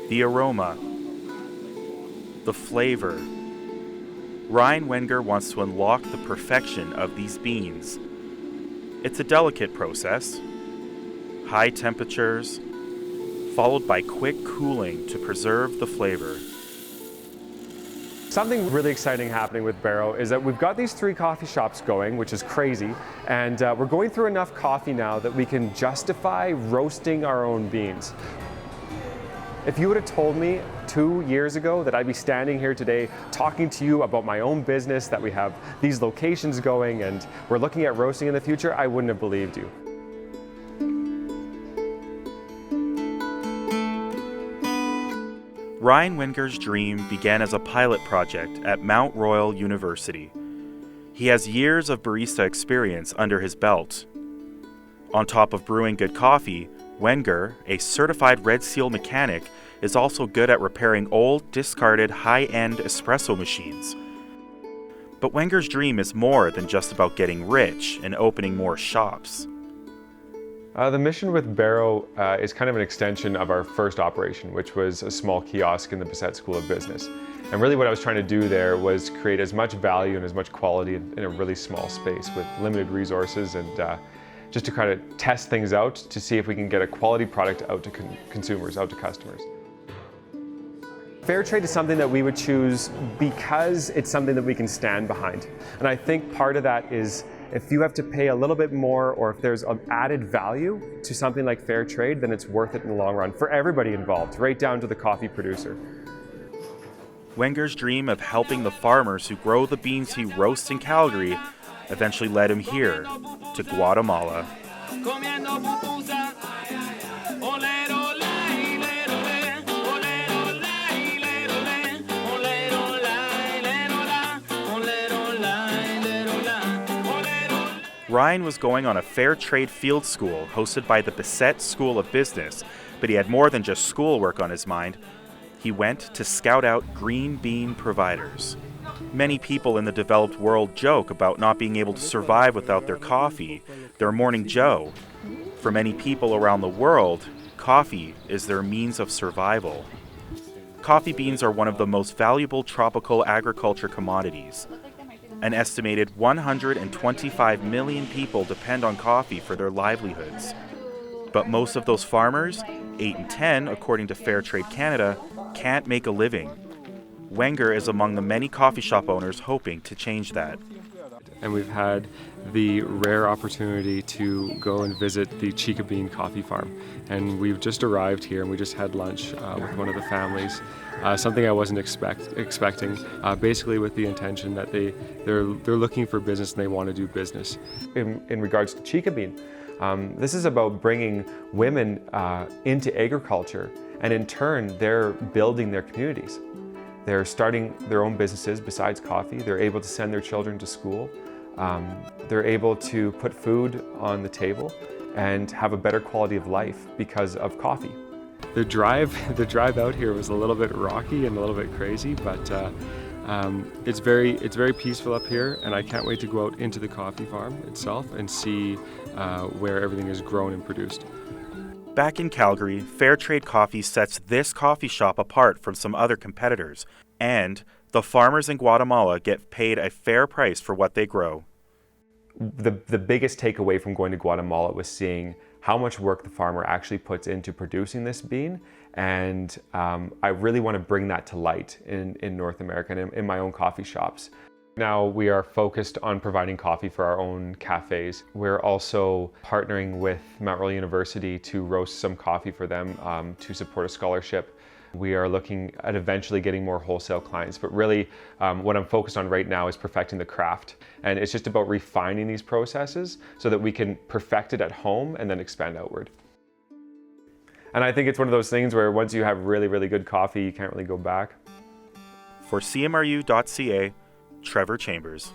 the aroma, the flavor. Ryan Wenger wants to unlock the perfection of these beans. It's a delicate process. High temperatures, followed by quick cooling to preserve the flavor. Something really exciting happening with Barrow is that we've got these 3 coffee shops going, which is crazy, and we're going through enough coffee now that we can justify roasting our own beans. If you would have told me 2 years ago that I'd be standing here today talking to you about my own business, that we have these locations going and we're looking at roasting in the future, I wouldn't have believed you. Ryan Wenger's dream began as a pilot project at Mount Royal University. He has years of barista experience under his belt. On top of brewing good coffee, Wenger, a certified Red Seal mechanic, is also good at repairing old, discarded, high-end espresso machines. But Wenger's dream is more than just about getting rich and opening more shops. The mission with Barrow is kind of an extension of our first operation, which was a small kiosk in the Bissett School of Business. And really what I was trying to do there was create as much value and as much quality in a really small space with limited resources, and just to kind of test things out to see if we can get a quality product out to consumers, out to customers. Fair trade is something that we would choose because it's something that we can stand behind. And I think part of that is if you have to pay a little bit more, or if there's an added value to something like fair trade, then it's worth it in the long run for everybody involved, right down to the coffee producer. Wenger's dream of helping the farmers who grow the beans he roasts in Calgary eventually led him here, to Guatemala. Ryan was going on a fair trade field school hosted by the Bissett School of Business, but he had more than just schoolwork on his mind. He went to scout out green bean providers. Many people in the developed world joke about not being able to survive without their coffee, their morning joe. For many people around the world, coffee is their means of survival. Coffee beans are one of the most valuable tropical agriculture commodities. An estimated 125 million people depend on coffee for their livelihoods. But most of those farmers, 8 in 10 according to Fair Trade Canada, can't make a living. Wenger is among the many coffee shop owners hoping to change that. And we've had the rare opportunity to go and visit the Chica Bean coffee farm. And we've just arrived here and we just had lunch with one of the families. Something I wasn't expecting, basically with the intention that they're looking for business and they want to do business. In regards to Chica Bean, this is about bringing women into agriculture, and in turn they're building their communities. They're starting their own businesses besides coffee. They're able to send their children to school. They're able to put food on the table and have a better quality of life because of coffee. The drive out here was a little bit rocky and a little bit crazy, but it's very peaceful up here, and I can't wait to go out into the coffee farm itself and see where everything is grown and produced. Back in Calgary, Fair Trade Coffee sets this coffee shop apart from some other competitors, and the farmers in Guatemala get paid a fair price for what they grow. The biggest takeaway from going to Guatemala was seeing how much work the farmer actually puts into producing this bean, and I really want to bring that to light in North America and in my own coffee shops. Now we are focused on providing coffee for our own cafes. We're also partnering with Mount Royal University to roast some coffee for them to support a scholarship. We are looking at eventually getting more wholesale clients, but really what I'm focused on right now is perfecting the craft. And it's just about refining these processes so that we can perfect it at home and then expand outward. And I think it's one of those things where once you have really, really good coffee, you can't really go back. For CMRU.ca, Trevor Chambers.